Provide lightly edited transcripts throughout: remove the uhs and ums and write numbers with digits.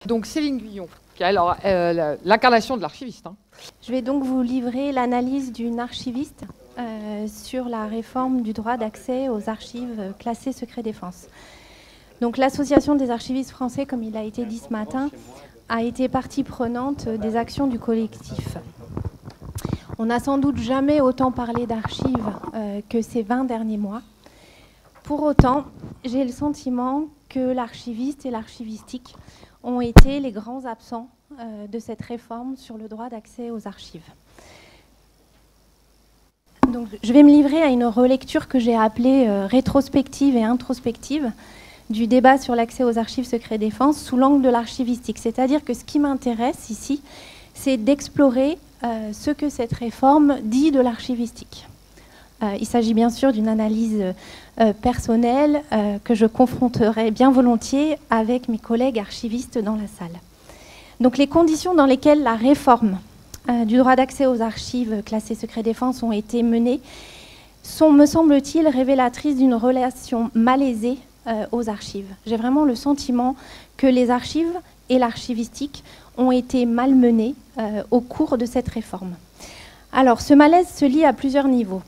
Donc Céline Guyon, qui est alors l'incarnation de l'archiviste. Hein. Je vais donc vous livrer l'analyse d'une archiviste sur la réforme du droit d'accès aux archives classées secret défense. Donc l'Association des archivistes français, comme il a été dit ce matin, a été partie prenante des actions du collectif. On n'a sans doute jamais autant parlé d'archives que ces 20 derniers mois. Pour autant, j'ai le sentiment que l'archiviste et l'archivistique ont été les grands absents de cette réforme sur le droit d'accès aux archives. Donc, je vais me livrer à une relecture que j'ai appelée rétrospective et introspective du débat sur l'accès aux archives secret défense sous l'angle de l'archivistique. C'est-à-dire que ce qui m'intéresse ici, c'est d'explorer ce que cette réforme dit de l'archivistique. Il s'agit bien sûr d'une analyse personnelle que je confronterai bien volontiers avec mes collègues archivistes dans la salle. Donc les conditions dans lesquelles la réforme du droit d'accès aux archives classées secret défense ont été menées sont, me semble-t-il, révélatrices d'une relation malaisée aux archives. J'ai vraiment le sentiment que les archives et l'archivistique ont été malmenées au cours de cette réforme. Alors ce malaise se lie à plusieurs niveaux.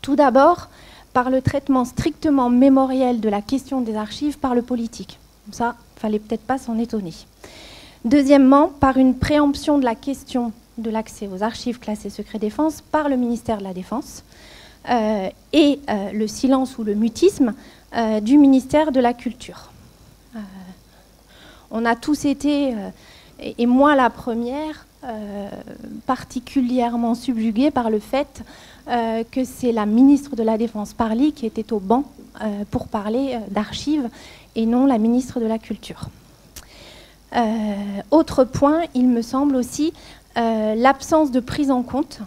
Tout d'abord, par le traitement strictement mémoriel de la question des archives par le politique. Ça, il ne fallait peut-être pas s'en étonner. Deuxièmement, par une préemption de la question de l'accès aux archives classées secret défense par le ministère de la Défense et le silence ou le mutisme du ministère de la Culture. On a tous été, et moi la première, particulièrement subjuguée par le fait que c'est la ministre de la Défense Parly qui était au banc pour parler d'archives et non la ministre de la Culture. Autre point, il me semble aussi l'absence de prise en compte,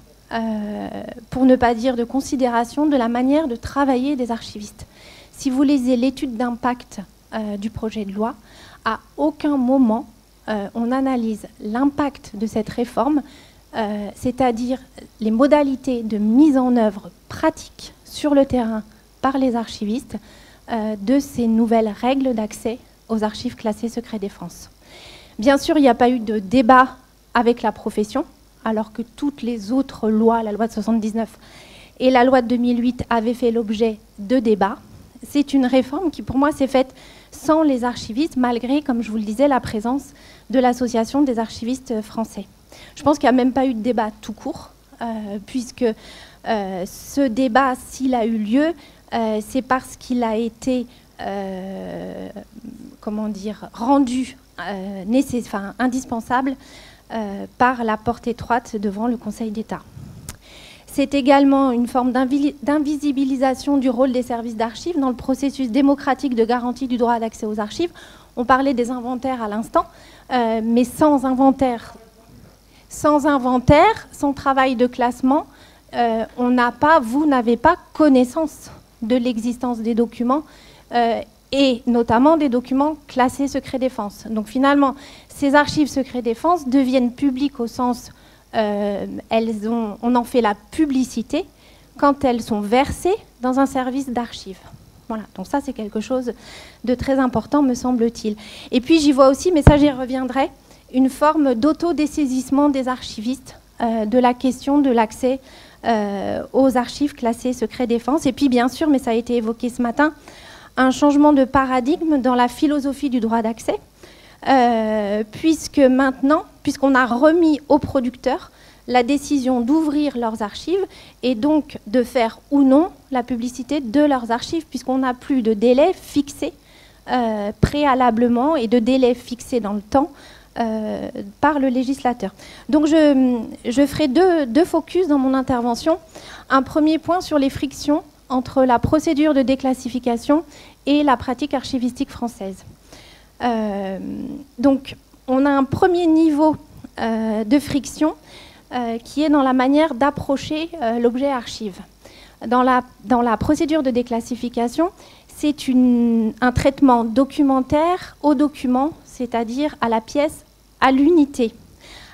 pour ne pas dire de considération, de la manière de travailler des archivistes. Si vous lisez l'étude d'impact du projet de loi, à aucun moment on analyse l'impact de cette réforme, c'est-à-dire les modalités de mise en œuvre pratique sur le terrain par les archivistes de ces nouvelles règles d'accès aux archives classées secret défense. Bien sûr, il n'y a pas eu de débat avec la profession, alors que toutes les autres lois, la loi de 79 et la loi de 2008, avaient fait l'objet de débats. C'est une réforme qui, pour moi, s'est faite sans les archivistes, malgré, comme je vous le disais, la présence de l'Association des archivistes français. Je pense qu'il n'y a même pas eu de débat tout court, puisque ce débat, s'il a eu lieu, c'est parce qu'il a été rendu indispensable par la porte étroite devant le Conseil d'État. C'est également une forme d'invisibilisation du rôle des services d'archives dans le processus démocratique de garantie du droit d'accès aux archives. On parlait des inventaires à l'instant, mais sans inventaire, sans travail de classement, vous n'avez pas connaissance de l'existence des documents et notamment des documents classés secret défense. Donc finalement, ces archives secret défense deviennent publiques au sens on en fait la publicité quand elles sont versées dans un service d'archives. Voilà, donc ça c'est quelque chose de très important, me semble-t-il. Et puis j'y vois aussi, mais ça j'y reviendrai, une forme d'autodessaisissement des archivistes de la question de l'accès aux archives classées secret défense. Et puis bien sûr, mais ça a été évoqué ce matin, un changement de paradigme dans la philosophie du droit d'accès, puisqu'on a remis aux producteurs la décision d'ouvrir leurs archives et donc de faire ou non la publicité de leurs archives, puisqu'on n'a plus de délai fixé préalablement et de délai fixé dans le temps par le législateur. Donc je ferai deux focus dans mon intervention. Un premier point sur les frictions entre la procédure de déclassification et la pratique archivistique française. Donc on a un premier niveau de friction qui est dans la manière d'approcher l'objet archive. Dans la procédure de déclassification, c'est un traitement documentaire au document, c'est-à-dire à la pièce, à l'unité.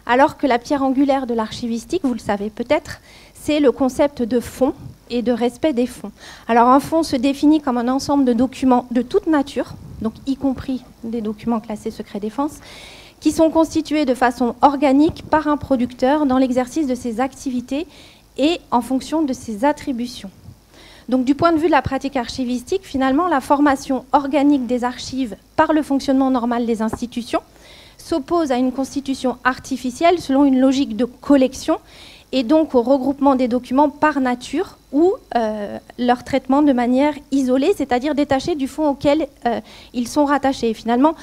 Alors que la pierre angulaire de l'archivistique, vous le savez peut-être, c'est le concept de fond et de respect des fonds. Alors un fonds se définit comme un ensemble de documents de toute nature, donc y compris des documents classés secret défense, qui sont constitués de façon organique par un producteur dans l'exercice de ses activités et en fonction de ses attributions. Donc du point de vue de la pratique archivistique, finalement, la formation organique des archives par le fonctionnement normal des institutions s'oppose à une constitution artificielle selon une logique de collection et donc au regroupement des documents par nature ou leur traitement de manière isolée, c'est-à-dire détachée du fond auquel ils sont rattachés. Et finalement,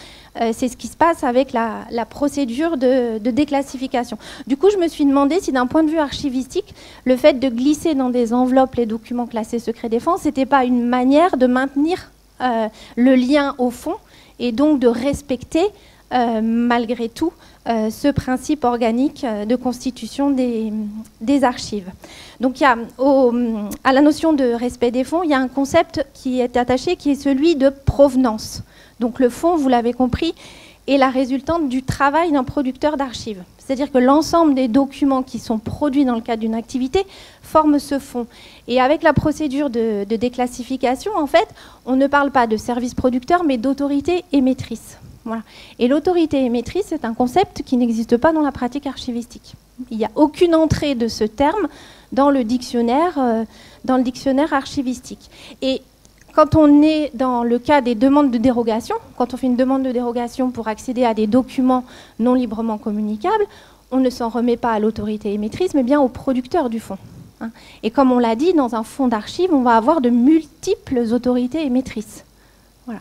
c'est ce qui se passe avec la procédure de déclassification. Du coup, je me suis demandé si d'un point de vue archivistique, le fait de glisser dans des enveloppes les documents classés secret défense, n'était pas une manière de maintenir le lien au fond et donc de respecter malgré tout ce principe organique de constitution des archives. Donc il y a, à la notion de respect des fonds, il y a un concept qui est attaché qui est celui de provenance. Donc le fond, vous l'avez compris, est la résultante du travail d'un producteur d'archives. C'est-à-dire que l'ensemble des documents qui sont produits dans le cadre d'une activité forment ce fond. Et avec la procédure de déclassification, en fait, on ne parle pas de service producteur, mais d'autorité émettrice. Voilà. Et l'autorité émettrice, c'est un concept qui n'existe pas dans la pratique archivistique. Il n'y a aucune entrée de ce terme dans le dictionnaire archivistique. Et quand on est dans le cas des demandes de dérogation, quand on fait une demande de dérogation pour accéder à des documents non librement communicables, on ne s'en remet pas à l'autorité émettrice, mais bien au producteur du fonds. Et comme on l'a dit, dans un fonds d'archives, on va avoir de multiples autorités émettrices. Voilà.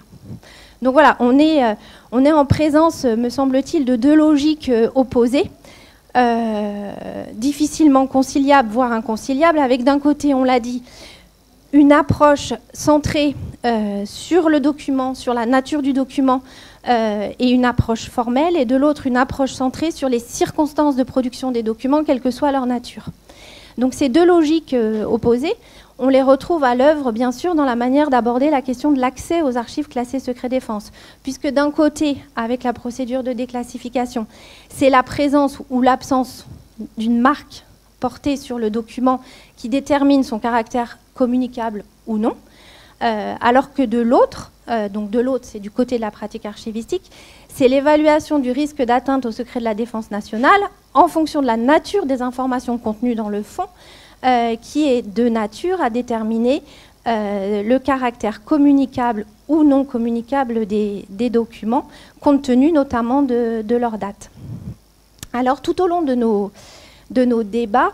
Donc voilà, on est en présence, me semble-t-il, de deux logiques opposées, difficilement conciliables, voire inconciliables, avec d'un côté, on l'a dit, une approche centrée sur le document, sur la nature du document, et une approche formelle, et de l'autre, une approche centrée sur les circonstances de production des documents, quelle que soit leur nature. Donc ces deux logiques opposées, on les retrouve à l'œuvre, bien sûr, dans la manière d'aborder la question de l'accès aux archives classées secret défense. Puisque d'un côté, avec la procédure de déclassification, c'est la présence ou l'absence d'une marque portée sur le document qui détermine son caractère communicable ou non, alors que de l'autre, donc de l'autre, c'est du côté de la pratique archivistique, c'est l'évaluation du risque d'atteinte au secret de la défense nationale en fonction de la nature des informations contenues dans le fond, qui est de nature à déterminer le caractère communicable ou non communicable des documents, compte tenu notamment de leur date. Alors, tout au long de nos débats,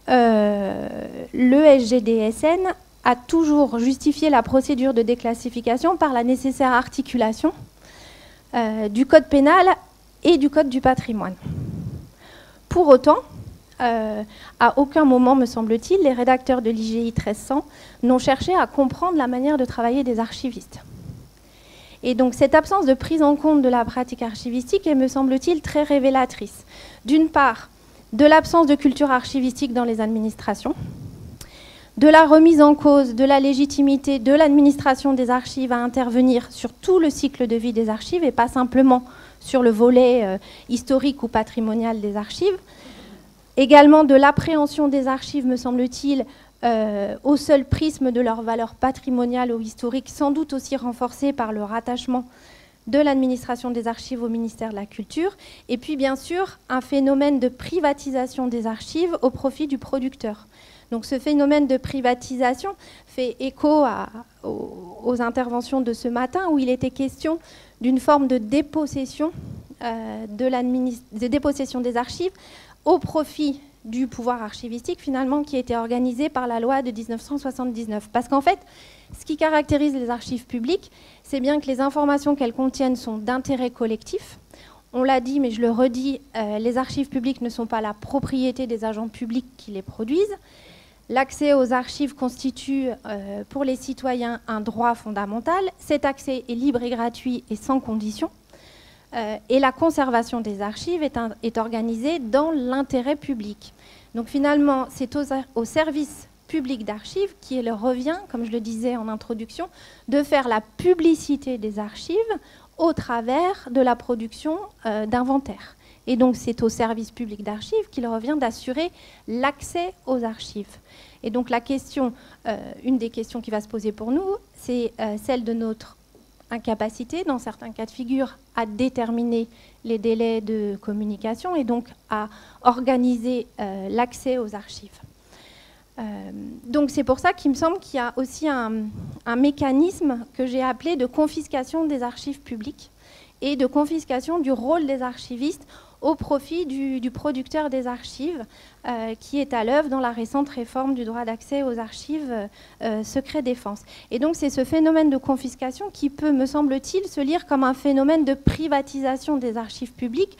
le SGDSN a toujours justifié la procédure de déclassification par la nécessaire articulation du code pénal et du code du patrimoine. Pour autant, à aucun moment, me semble-t-il, les rédacteurs de l'IGI 1300 n'ont cherché à comprendre la manière de travailler des archivistes. Et donc cette absence de prise en compte de la pratique archivistique est, me semble-t-il, très révélatrice. D'une part, de l'absence de culture archivistique dans les administrations, de la remise en cause de la légitimité de l'administration des archives à intervenir sur tout le cycle de vie des archives et pas simplement sur le volet historique ou patrimonial des archives. Également de l'appréhension des archives, me semble-t-il, au seul prisme de leur valeur patrimoniale ou historique, sans doute aussi renforcée par le rattachement de l'administration des archives au ministère de la Culture. Et puis, bien sûr, un phénomène de privatisation des archives au profit du producteur. Donc ce phénomène de privatisation fait écho aux interventions de ce matin, où il était question d'une forme de dépossession, des archives au profit du pouvoir archivistique, finalement, qui a été organisé par la loi de 1979. Parce qu'en fait, ce qui caractérise les archives publiques, c'est bien que les informations qu'elles contiennent sont d'intérêt collectif. On l'a dit, mais je le redis, les archives publiques ne sont pas la propriété des agents publics qui les produisent. L'accès aux archives constitue pour les citoyens un droit fondamental. Cet accès est libre et gratuit et sans condition. Et la conservation des archives est organisée dans l'intérêt public. Donc finalement, c'est au service public d'archives qu'il revient, comme je le disais en introduction, de faire la publicité des archives au travers de la production d'inventaires. Et donc c'est au service public d'archives qu'il revient d'assurer l'accès aux archives. Et donc la question, une des questions qui va se poser pour nous, c'est celle de notre incapacité, dans certains cas de figure, à déterminer les délais de communication et donc à organiser l'accès aux archives. Donc c'est pour ça qu'il me semble qu'il y a aussi un mécanisme que j'ai appelé de confiscation des archives publiques et de confiscation du rôle des archivistes au profit du producteur des archives qui est à l'œuvre dans la récente réforme du droit d'accès aux archives secret défense. Et donc c'est ce phénomène de confiscation qui peut, me semble-t-il, se lire comme un phénomène de privatisation des archives publiques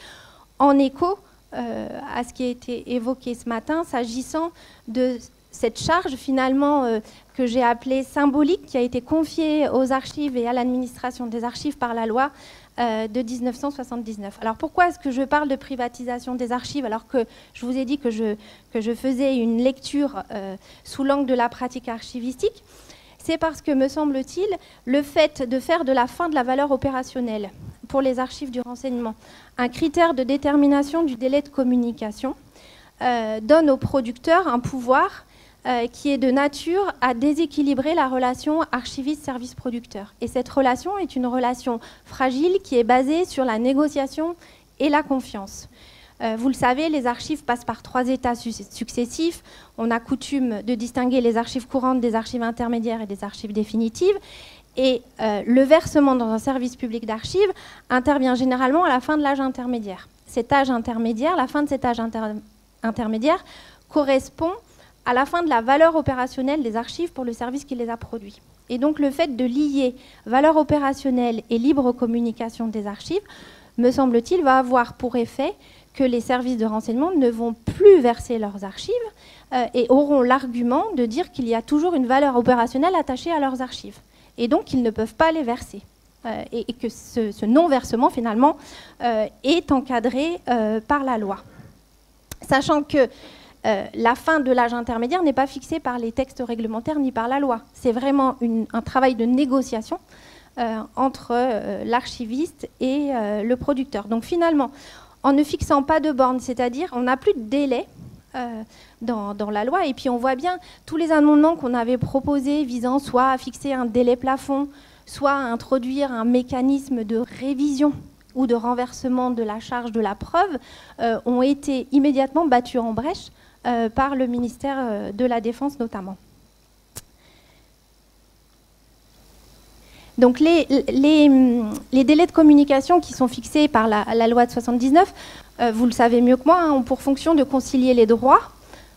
en écho à ce qui a été évoqué ce matin s'agissant de cette charge finalement que j'ai appelée symbolique qui a été confiée aux archives et à l'administration des archives par la loi de 1979. Alors pourquoi est-ce que je parle de privatisation des archives alors que je vous ai dit que je faisais une lecture sous l'angle de la pratique archivistique? C'est parce que, me semble-t-il, le fait de faire de la fin de la valeur opérationnelle pour les archives du renseignement un critère de détermination du délai de communication donne au producteur un pouvoir qui est de nature à déséquilibrer la relation archiviste-service-producteur. Et cette relation est une relation fragile qui est basée sur la négociation et la confiance. Vous le savez, les archives passent par 3 états successifs. On a coutume de distinguer les archives courantes des archives intermédiaires et des archives définitives. Et le versement dans un service public d'archives intervient généralement à la fin de l'âge intermédiaire. Cet âge intermédiaire, la fin de cet âge intermédiaire correspond à la fin de la valeur opérationnelle des archives pour le service qui les a produits. Et donc le fait de lier valeur opérationnelle et libre communication des archives, me semble-t-il, va avoir pour effet que les services de renseignement ne vont plus verser leurs archives et auront l'argument de dire qu'il y a toujours une valeur opérationnelle attachée à leurs archives. Et donc ils ne peuvent pas les verser. Et que ce non-versement, finalement, est encadré par la loi. Sachant que la fin de l'âge intermédiaire n'est pas fixée par les textes réglementaires ni par la loi. C'est vraiment un travail de négociation entre l'archiviste et le producteur. Donc finalement, en ne fixant pas de borne, c'est-à-dire on n'a plus de délai dans la loi, et puis on voit bien tous les amendements qu'on avait proposés visant soit à fixer un délai plafond, soit à introduire un mécanisme de révision ou de renversement de la charge de la preuve, ont été immédiatement battus en brèche par le ministère de la Défense notamment. Donc les délais de communication qui sont fixés par la loi de 79, vous le savez mieux que moi, ont pour fonction de concilier les droits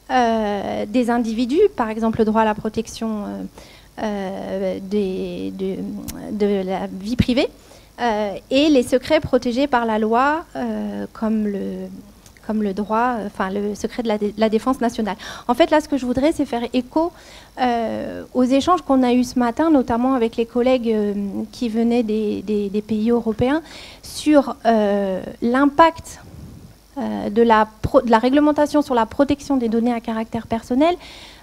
des individus, par exemple le droit à la protection de la vie privée, et les secrets protégés par la loi comme le droit, enfin le secret de la défense nationale. En fait, là, ce que je voudrais, c'est faire écho aux échanges qu'on a eus ce matin, notamment avec les collègues qui venaient des pays européens, sur l'impact de la réglementation sur la protection des données à caractère personnel,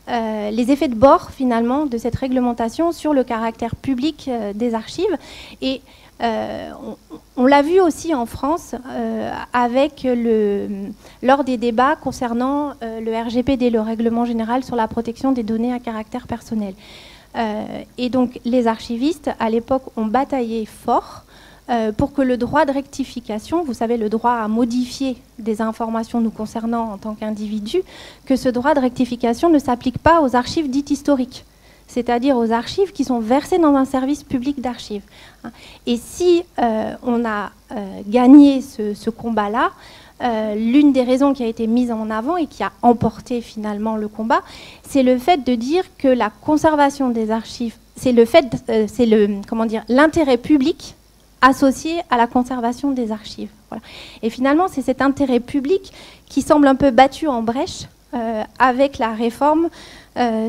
les effets de bord, finalement, de cette réglementation sur le caractère public des archives. Et on l'a vu aussi en France lors des débats concernant le RGPD, le Règlement général sur la protection des données à caractère personnel. Et donc les archivistes, à l'époque, ont bataillé fort pour que le droit de rectification, vous savez, le droit à modifier des informations nous concernant en tant qu'individu, que ce droit de rectification ne s'applique pas aux archives dites historiques, c'est-à-dire aux archives qui sont versées dans un service public d'archives. Et si on a gagné ce combat-là, l'une des raisons qui a été mise en avant et qui a emporté finalement le combat, c'est le fait de dire que la conservation des archives, c'est l'intérêt public associé à la conservation des archives. Voilà. Et finalement, c'est cet intérêt public qui semble un peu battu en brèche avec la réforme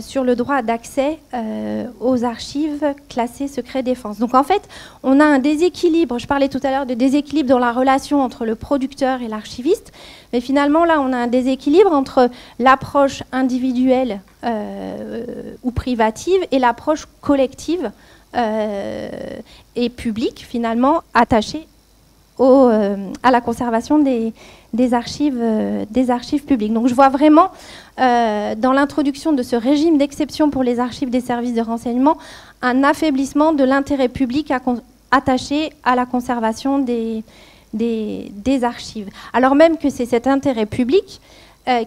sur le droit d'accès aux archives classées secret défense. Donc en fait, on a un déséquilibre, je parlais tout à l'heure de déséquilibre dans la relation entre le producteur et l'archiviste, mais finalement là, on a un déséquilibre entre l'approche individuelle ou privative et l'approche collective et publique, finalement, attachée à la conservation des archives publiques. Donc je vois vraiment dans l'introduction de ce régime d'exception pour les archives des services de renseignement un affaiblissement de l'intérêt public attachés à la conservation des archives. Alors même que c'est cet intérêt public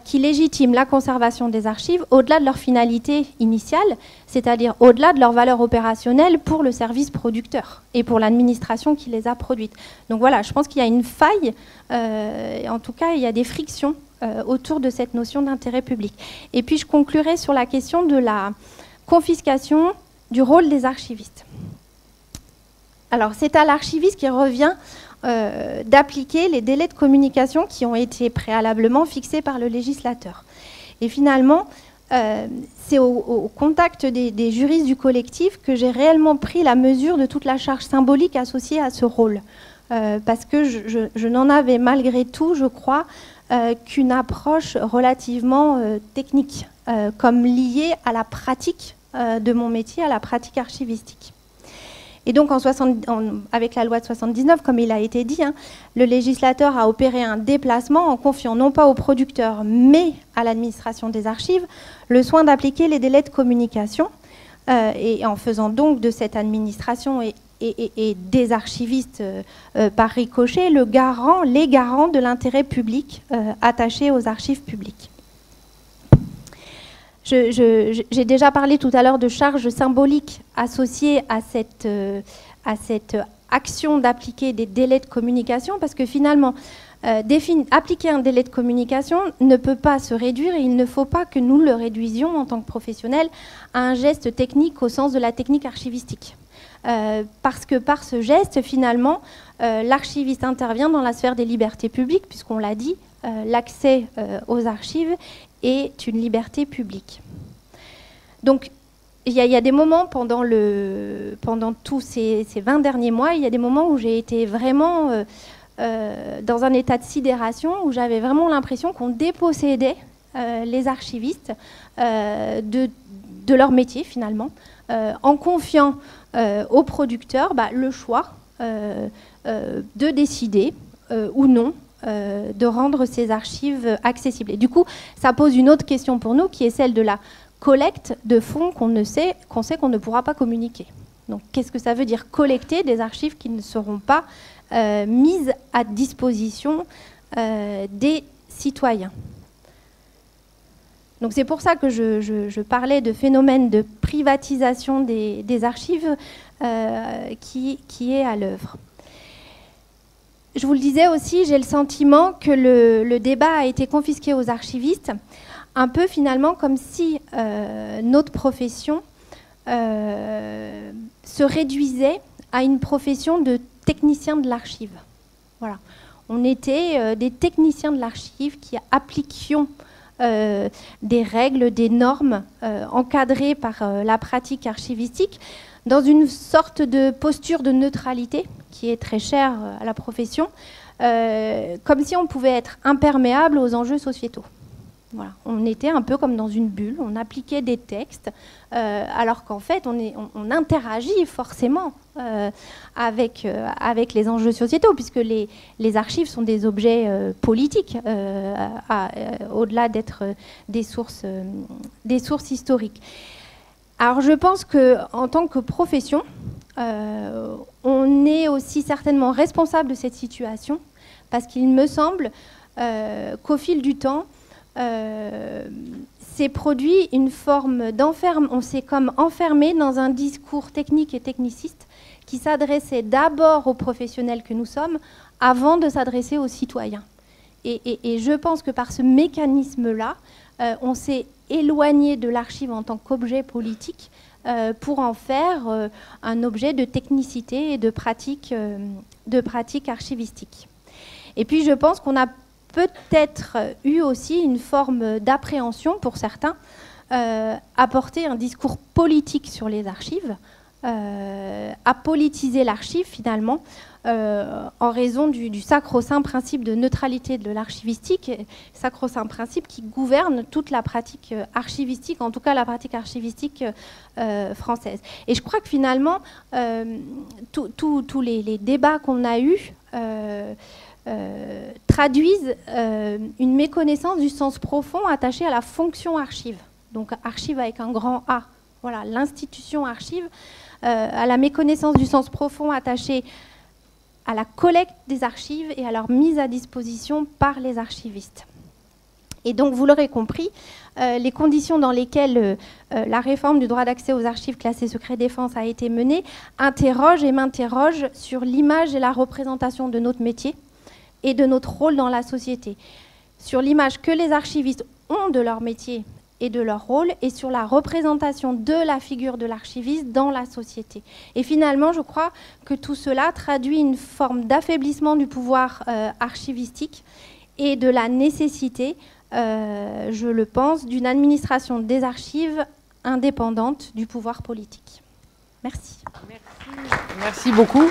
qui légitime la conservation des archives au-delà de leur finalité initiale, c'est-à-dire au-delà de leur valeur opérationnelle pour le service producteur et pour l'administration qui les a produites. Donc voilà, je pense qu'il y a une faille, en tout cas il y a des frictions autour de cette notion d'intérêt public. Et puis je conclurai sur la question de la confiscation du rôle des archivistes. Alors c'est à l'archiviste qui revient d'appliquer les délais de communication qui ont été préalablement fixés par le législateur. Et finalement, c'est au contact des juristes du collectif que j'ai réellement pris la mesure de toute la charge symbolique associée à ce rôle. Parce que je n'en avais malgré tout, je crois, qu'une approche relativement technique, comme liée à la pratique de mon métier, à la pratique archivistique. Et donc, avec la loi de 79, comme il a été dit, le législateur a opéré un déplacement en confiant non pas au producteur, mais à l'administration des archives, le soin d'appliquer les délais de communication, et en faisant donc de cette administration et des archivistes par ricochet les garants de l'intérêt public attaché aux archives publiques. J'ai déjà parlé tout à l'heure de charges symboliques associées à cette action d'appliquer des délais de communication, parce que finalement, appliquer un délai de communication ne peut pas se réduire, et il ne faut pas que nous le réduisions en tant que professionnels à un geste technique au sens de la technique archivistique. Parce que par ce geste, finalement, l'archiviste intervient dans la sphère des libertés publiques, puisqu'on l'a dit, l'accès aux archives est une liberté publique. Donc, il y a des moments pendant tous ces 20 derniers mois, il y a des moments où j'ai été vraiment dans un état de sidération, où j'avais vraiment l'impression qu'on dépossédait les archivistes de leur métier, finalement, en confiant aux producteurs le choix de décider ou non de rendre ces archives accessibles. Et du coup, ça pose une autre question pour nous, qui est celle de la collecte de fonds qu'on sait qu'on ne pourra pas communiquer. Donc, qu'est-ce que ça veut dire collecter des archives qui ne seront pas mises à disposition des citoyens? Donc, c'est pour ça que je parlais de phénomène de privatisation des archives qui est à l'œuvre. Je vous le disais aussi, j'ai le sentiment que le débat a été confisqué aux archivistes, un peu finalement comme si notre profession se réduisait à une profession de technicien de l'archive. Voilà. On était des techniciens de l'archive qui appliquions des règles, des normes encadrées par la pratique archivistique dans une sorte de posture de neutralité qui est très chère à la profession, comme si on pouvait être imperméable aux enjeux sociétaux. Voilà. On était un peu comme dans une bulle, on appliquait des textes, alors qu'en fait on interagit forcément avec les enjeux sociétaux, puisque les archives sont des objets politiques, au-delà d'être des sources historiques. Alors je pense qu'en tant que profession, on est aussi certainement responsable de cette situation, parce qu'il me semble qu'au fil du temps, s'est produit une forme d'enferme. On s'est comme enfermé dans un discours technique et techniciste qui s'adressait d'abord aux professionnels que nous sommes, avant de s'adresser aux citoyens. Et je pense que par ce mécanisme-là, on s'est éloigné de l'archive en tant qu'objet politique pour en faire un objet de technicité et de pratique archivistique. Et puis je pense qu'on a peut-être eu aussi une forme d'appréhension pour certains, à porter un discours politique sur les archives, à politiser l'archive finalement, en raison du sacro-saint principe de neutralité de l'archivistique, sacro-saint principe qui gouverne toute la pratique archivistique, en tout cas la pratique archivistique française. Et je crois que finalement, tous les débats qu'on a eus traduisent une méconnaissance du sens profond attaché à la fonction archive. Donc archive avec un grand A Voilà, l'institution archive, à la méconnaissance du sens profond attaché à la collecte des archives et à leur mise à disposition par les archivistes. Et donc, vous l'aurez compris, les conditions dans lesquelles la réforme du droit d'accès aux archives classées secret défense a été menée interrogent et m'interrogent sur l'image et la représentation de notre métier et de notre rôle dans la société, sur l'image que les archivistes ont de leur métier et de leur rôle, et sur la représentation de la figure de l'archiviste dans la société. Et finalement, je crois que tout cela traduit une forme d'affaiblissement du pouvoir archivistique et de la nécessité, je le pense, d'une administration des archives indépendante du pouvoir politique. Merci. Merci beaucoup.